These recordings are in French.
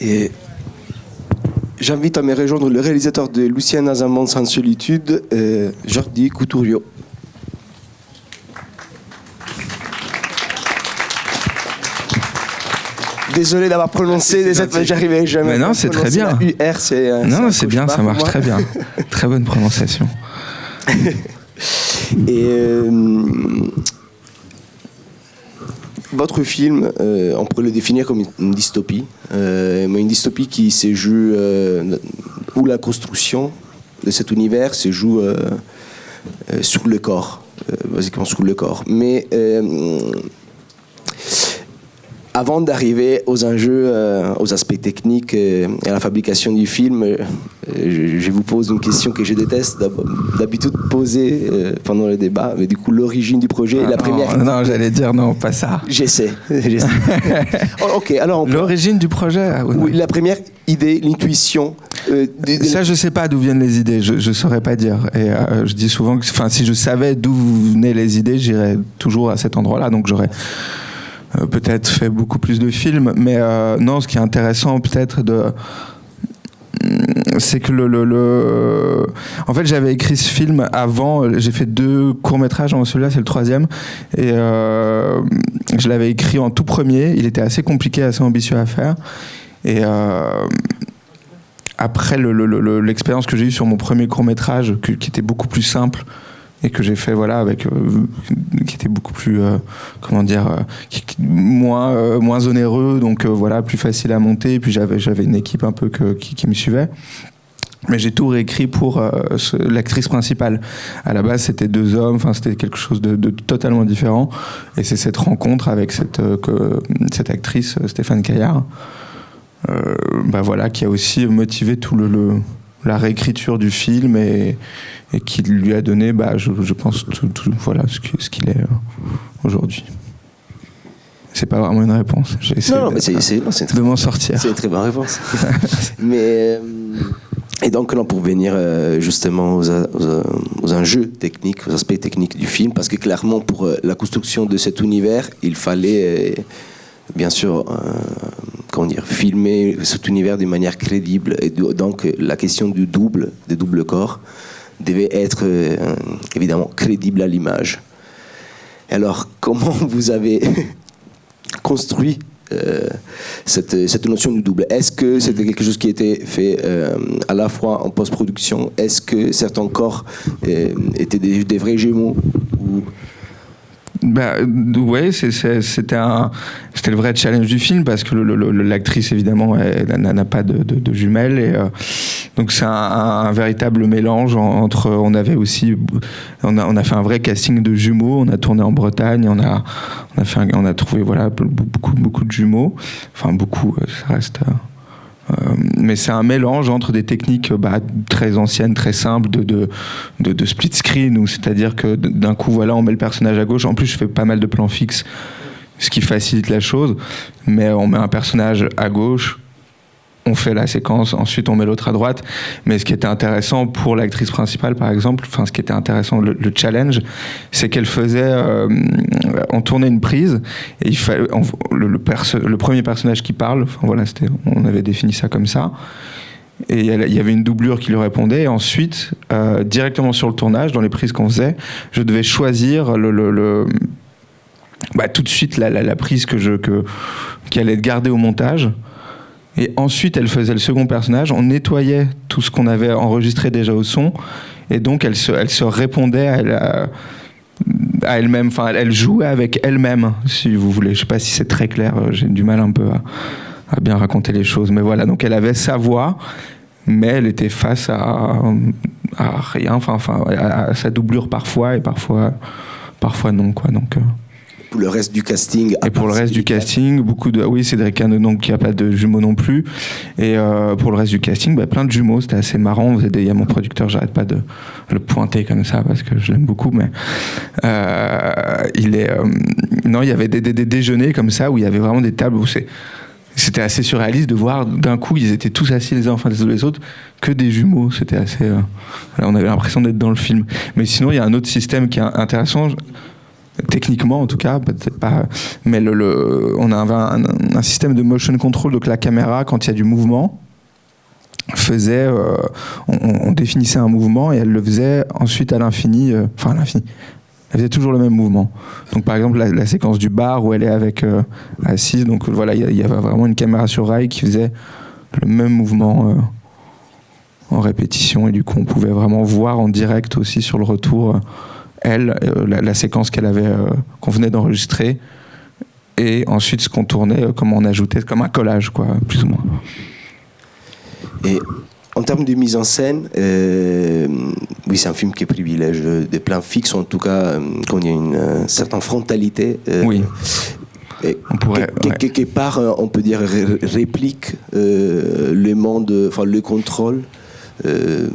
Et j'invite à me rejoindre le réalisateur de Lucien dans un monde sans solitude, Jordi Couturiot. Désolé d'avoir prononcé des lettres, mais j'arrivais jamais. Mais non, c'est très bien. UR, c'est non, c'est bien, ça marche très bien. Très bonne prononciation. Et votre film, on pourrait le définir comme une dystopie, mais une dystopie qui se joue où la construction de cet univers se joue sur le corps, basiquement sur le corps. Mais avant d'arriver aux enjeux, aux aspects techniques et à la fabrication du film, je vous pose une question que je déteste d'habitude poser pendant le débat. Mais du coup, l'origine du projet, la première. Non, j'allais dire non, pas ça. J'essaie. Oh, ok, alors. L'origine du projet. Oui, la première idée, l'intuition. Ça, je sais pas d'où viennent les idées. Je saurais pas dire. Et je dis souvent que, si je savais d'où venaient les idées, j'irais toujours à cet endroit-là. Donc j'aurais peut-être fait beaucoup plus de films, mais non, ce qui est intéressant peut-être c'est que en fait j'avais écrit ce film avant, j'ai fait 2 courts-métrages, celui-là c'est le 3e, et je l'avais écrit en tout premier, il était assez compliqué, assez ambitieux à faire, et après l'expérience que j'ai eue sur mon premier court-métrage, qui était beaucoup plus simple, et que j'ai fait avec qui était beaucoup plus moins onéreux, donc plus facile à monter, et puis j'avais une équipe un peu qui me suivait, mais j'ai tout réécrit pour l'actrice principale. À la base c'était 2 hommes, c'était quelque chose de totalement différent, et c'est cette rencontre avec cette actrice Stéphane Caillard qui a aussi motivé tout la réécriture du film, et qui lui a donné, je pense, ce qu'il est aujourd'hui. C'est pas vraiment une réponse. J'essaie de m'en sortir. C'est une très bonne réponse. Mais, et donc là, pour venir justement aux enjeux techniques, aux aspects techniques du film, parce que clairement, pour la construction de cet univers, il fallait bien sûr filmer cet univers d'une manière crédible, et donc la question des doubles corps devait être évidemment crédible à l'image. Alors comment vous avez construit cette notion du double? Est-ce que c'était quelque chose qui était fait à la fois en post-production? Est-ce que certains corps étaient des vrais jumeaux ou... Ouais, c'était le vrai challenge du film, parce que l'actrice évidemment n'a pas de jumelles, et donc c'est un véritable mélange entre. On a fait un vrai casting de jumeaux. On a tourné en Bretagne. On a trouvé beaucoup de jumeaux. Enfin beaucoup, ça reste. Mais c'est un mélange entre des techniques très anciennes, très simples de split screen, c'est-à-dire que d'un coup on met le personnage à gauche. En plus je fais pas mal de plans fixes, ce qui facilite la chose, mais on met un personnage à gauche, on fait la séquence, ensuite on met l'autre à droite. Mais ce qui était intéressant pour l'actrice principale, par exemple, ce qui était intéressant, le challenge, c'est qu'elle faisait, on tournait une prise, et il fallait, le premier personnage qui parle, on avait défini ça comme ça, et il y avait une doublure qui lui répondait, et ensuite, directement sur le tournage, dans les prises qu'on faisait, je devais choisir tout de suite la prise qui allait être gardée au montage. Et ensuite, elle faisait le second personnage, on nettoyait tout ce qu'on avait enregistré déjà au son, et donc elle se répondait à elle-même, elle jouait avec elle-même, si vous voulez. Je sais pas si c'est très clair, j'ai du mal un peu à bien raconter les choses, mais voilà, donc elle avait sa voix, mais elle était face à rien, à sa doublure parfois, et parfois non, quoi, donc... Pour le reste du casting. Et pour le reste du casting, Cédric Hane, donc qui a pas de jumeaux non plus. Et pour le reste du casting, plein de jumeaux, c'était assez marrant. Il y a mon producteur, j'arrête pas de le pointer comme ça parce que je l'aime beaucoup, mais il y avait des déjeuners comme ça où il y avait vraiment des tables où c'était assez surréaliste de voir d'un coup ils étaient tous assis les uns en face des autres, que des jumeaux. C'était assez. On avait l'impression d'être dans le film. Mais sinon, il y a un autre système qui est intéressant. techniquement en tout cas, peut-être pas, mais on avait un système de motion control, donc la caméra, quand il y a du mouvement, faisait, on définissait un mouvement et elle le faisait ensuite à l'infini, enfin à l'infini. Elle faisait toujours le même mouvement. Donc par exemple la séquence du bar où elle est avec assise, donc voilà, il y avait vraiment une caméra sur rail qui faisait le même mouvement en répétition, et du coup on pouvait vraiment voir en direct aussi sur le retour la séquence qu'on venait d'enregistrer, et ensuite ce qu'on tournait, comment on ajoutait, comme un collage quoi, plus ou moins. Et en termes de mise en scène, oui, c'est un film qui privilège des plans fixes, en tout cas, quand il y a une certaine frontalité. Oui. Et quelque part, on peut dire, réplique le monde, enfin le contrôle,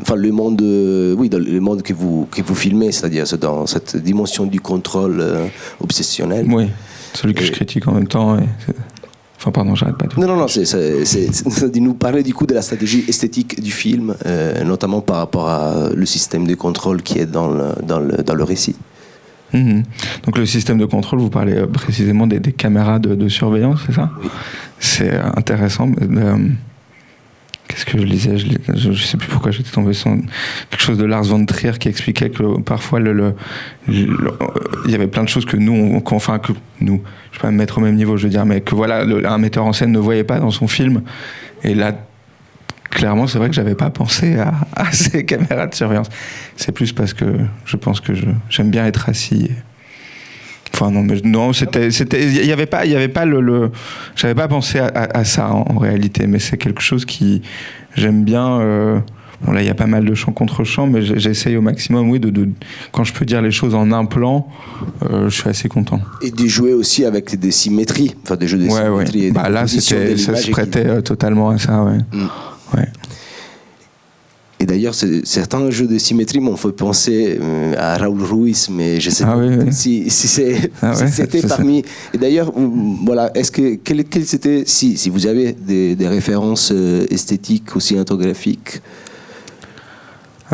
enfin le monde, oui, dans le monde que vous filmez, c'est-à-dire dans cette dimension du contrôle obsessionnel. Oui, celui que je critique en même temps. Enfin, pardon, j'arrête pas. Non, c'est de nous parler du coup de la stratégie esthétique du film, notamment par rapport à le système de contrôle qui est dans le récit. Mmh. Donc le système de contrôle, vous parlez précisément des caméras de surveillance, c'est ça ? Oui. C'est intéressant. Qu'est-ce que je lisais ? Je ne sais plus pourquoi j'étais tombé sur quelque chose de Lars von Trier qui expliquait que parfois il y avait plein de choses que nous, enfin que nous, je ne vais pas me mettre au même niveau, je veux dire, mais que voilà, un metteur en scène ne voyait pas dans son film. Et là, clairement, c'est vrai que j'avais pas pensé à ces caméras de surveillance. C'est plus parce que je pense que j'aime bien être assis. Enfin non, il y avait pas j'avais pas pensé à ça en réalité, mais c'est quelque chose qui j'aime bien. Bon là il y a pas mal de chants contre chants, mais j'essaye au maximum, oui, de quand je peux dire les choses en un plan, je suis assez content. Et de jouer aussi avec des symétries, enfin des jeux de symétrie. Ouais. Et bah là ça se prêtait totalement à ça, ouais. Ouais. Et d'ailleurs, certains jeux de symétrie m'ont fait penser à Raúl Ruiz, mais je ne sais pas si c'était parmi. Et d'ailleurs, voilà, est-ce que quel c'était, si vous avez des références esthétiques ou cinématographiques?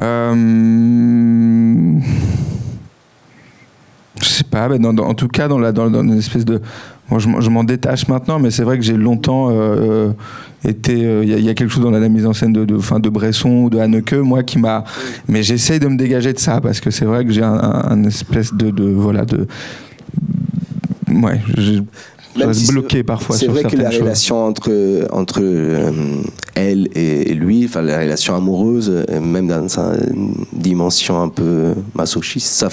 Je sais pas, mais en tout cas dans une espèce de. Moi, je m'en détache maintenant, mais c'est vrai que j'ai longtemps été. Il y a quelque chose dans la mise en scène de Bresson ou de Haneke, moi, qui m'a. Mais j'essaye de me dégager de ça, parce que c'est vrai que j'ai un espèce voilà, de. Ouais, je reste bloqué parfois sur certaines choses. C'est vrai que la relation entre elle et lui, enfin la relation amoureuse, même dans sa dimension un peu masochiste, ça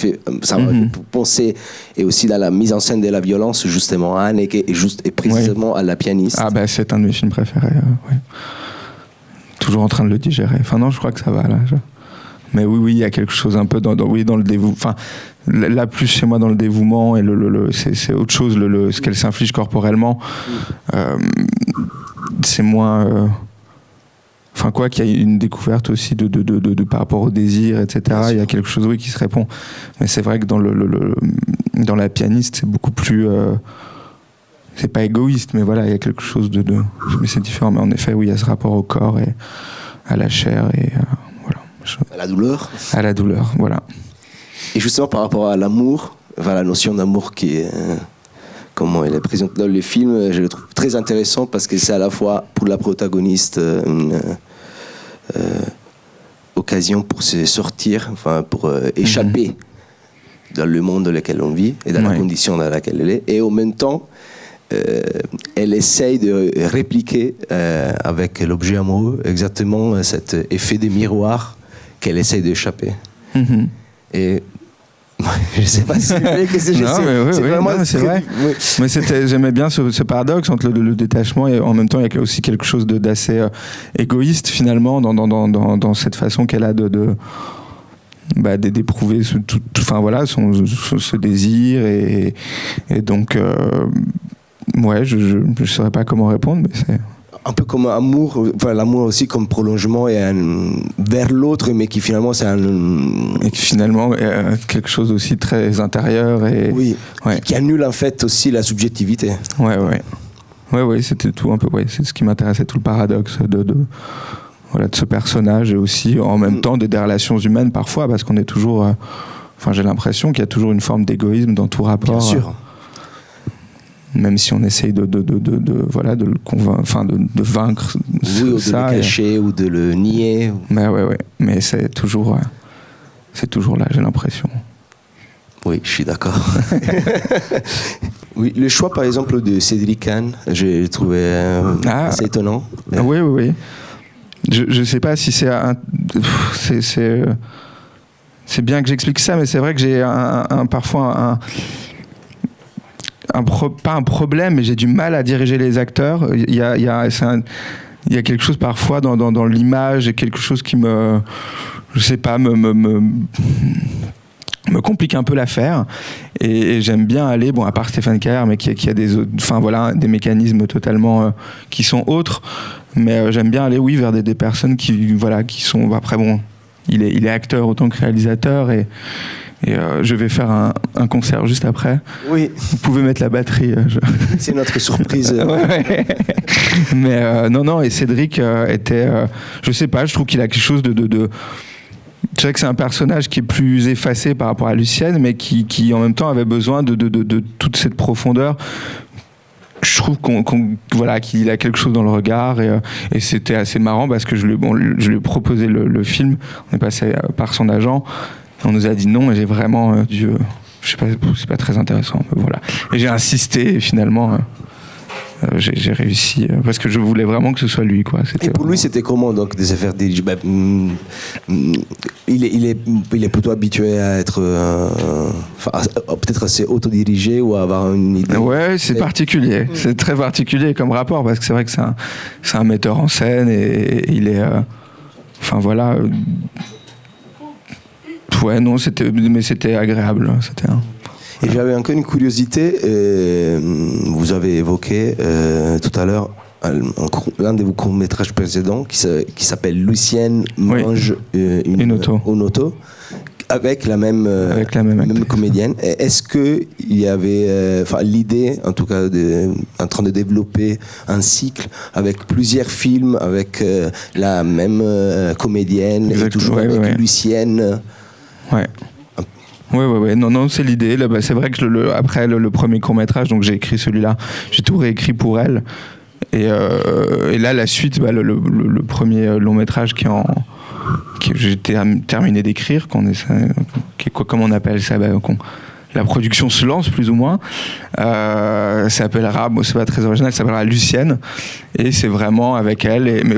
m'a fait penser, et aussi dans la mise en scène de la violence, justement à Haneke et précisément à La pianiste. Ah ben c'est un de mes films préférés. Ouais. Toujours en train de le digérer. Enfin non, je crois que ça va là. Mais oui, il y a quelque chose un peu dans le dévouement. Enfin, là, plus chez moi dans le dévouement, et c'est autre chose, ce qu'elle s'inflige corporellement. C'est moins. Enfin, quoi qu'il y ait une découverte aussi de par rapport au désir, etc. Il y a quelque chose, oui, qui se répond. Mais c'est vrai que dans La pianiste, c'est beaucoup plus. C'est pas égoïste, mais voilà, il y a quelque chose mais c'est différent. Mais en effet, oui, il y a ce rapport au corps et à la chair et. À la douleur. À la douleur, voilà. Et justement par rapport à l'amour, enfin, la notion d'amour qui est, comment elle est présente dans le film, je le trouve très intéressant parce que c'est à la fois pour la protagoniste une occasion pour se sortir, enfin pour échapper dans le monde dans lequel on vit et dans la condition dans laquelle elle est, et en même temps elle essaye de répliquer avec l'objet amoureux exactement cet effet de miroir qu'elle essaye d'échapper. Et je ne sais pas si c'est vraiment. Non, c'est vrai. Oui. Mais j'aimais bien ce paradoxe entre le détachement et en même temps il y a aussi quelque chose d'assez égoïste finalement dans cette façon qu'elle a d'éprouver enfin voilà ce désir et donc je ne saurais pas comment répondre, mais c'est un peu comme amour, enfin l'amour aussi comme prolongement vers l'autre, mais qui finalement et qui finalement est quelque chose aussi très intérieur et qui annule en fait aussi la subjectivité. Ouais, c'était tout un peu. Ouais, c'est ce qui m'intéressait, tout le paradoxe de ce personnage, et aussi en même temps des relations humaines parfois, parce qu'on est toujours Enfin, j'ai l'impression qu'il y a toujours une forme d'égoïsme dans tout rapport. Bien sûr. Même si on essaye de le convaincre, enfin de vaincre oui, ou de le cacher ou de le nier. Mais c'est toujours là, j'ai l'impression. Oui, je suis d'accord. Oui, le choix par exemple de Cédric Kahn, j'ai trouvé assez étonnant. Oui. Je sais pas si c'est c'est bien que j'explique ça, mais c'est vrai que j'ai parfois pas un problème, mais j'ai du mal à diriger les acteurs. Il y a quelque chose parfois dans l'image et quelque chose qui me complique un peu l'affaire, et j'aime bien aller, à part Stéphane Caher, mais qui a des mécanismes totalement qui sont autres, mais j'aime bien aller vers des personnes qui sont, après il est acteur autant que réalisateur, et je vais faire un concert juste après. Oui. Vous pouvez mettre la batterie. C'est notre surprise. Ouais. Mais non, et Cédric était, je sais pas, je trouve qu'il a quelque chose de je sais que c'est un personnage qui est plus effacé par rapport à Lucienne, mais qui en même temps avait besoin de toute cette profondeur. Je trouve qu'il a quelque chose dans le regard, et c'était assez marrant parce que je lui ai proposé le film. On est passé par son agent, on nous a dit non, et j'ai vraiment je sais pas, c'est pas très intéressant, voilà. Et j'ai insisté, et finalement j'ai réussi, parce que je voulais vraiment que ce soit lui, quoi. Et pour lui, c'était comment donc de se faire diriger? Il est plutôt habitué à être peut-être assez autodirigé ou à avoir une idée. Ouais, c'est particulier. C'est très particulier comme rapport, parce que c'est vrai que c'est un metteur en scène, et il est ouais, non, c'était agréable. Et j'avais encore une curiosité, vous avez évoqué tout à l'heure l'un de vos courts-métrages précédents qui s'appelle Lucienne mange une auto, avec la même comédienne. Est-ce qu'il y avait l'idée, en tout cas, en train de développer un cycle avec plusieurs films, avec la même comédienne, et toujours avec Lucienne? Ouais. Ouais. Non, c'est l'idée. Là, c'est vrai que après le premier court-métrage, donc j'ai écrit celui-là, j'ai tout réécrit pour elle. Et là, la suite, le premier long-métrage que j'ai terminé d'écrire, comment on appelle ça, la production se lance plus ou moins. Ça s'appellera, c'est pas très original, ça s'appellera Lucienne, et c'est vraiment avec elle. Mais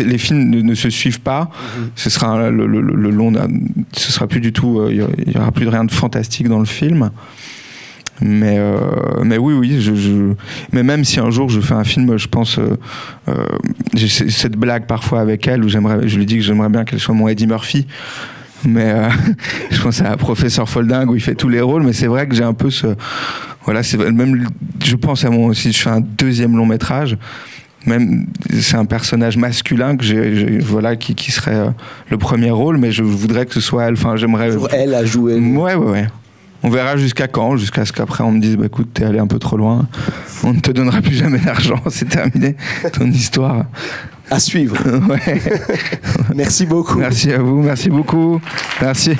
les films ne se suivent pas. Ce sera le long, ce sera plus du tout, il y aura plus de rien de fantastique dans le film. Mais oui, mais même si un jour je fais un film, je pense, j'ai cette blague parfois avec elle où je lui dis que j'aimerais bien qu'elle soit mon Eddie Murphy. Mais je pense à Professeur Folding où il fait tous les rôles, mais c'est vrai que j'ai un peu je pense si je fais un deuxième long métrage, même c'est un personnage masculin qui serait le premier rôle, mais je voudrais que ce soit elle. J'aimerais elle a joué. Ouais. On verra jusqu'à ce qu'après on me dise écoute, t'es allé un peu trop loin, on ne te donnera plus jamais d'argent, c'est terminé ton histoire. À suivre. Ouais. Merci beaucoup. Merci à vous, merci beaucoup. Merci.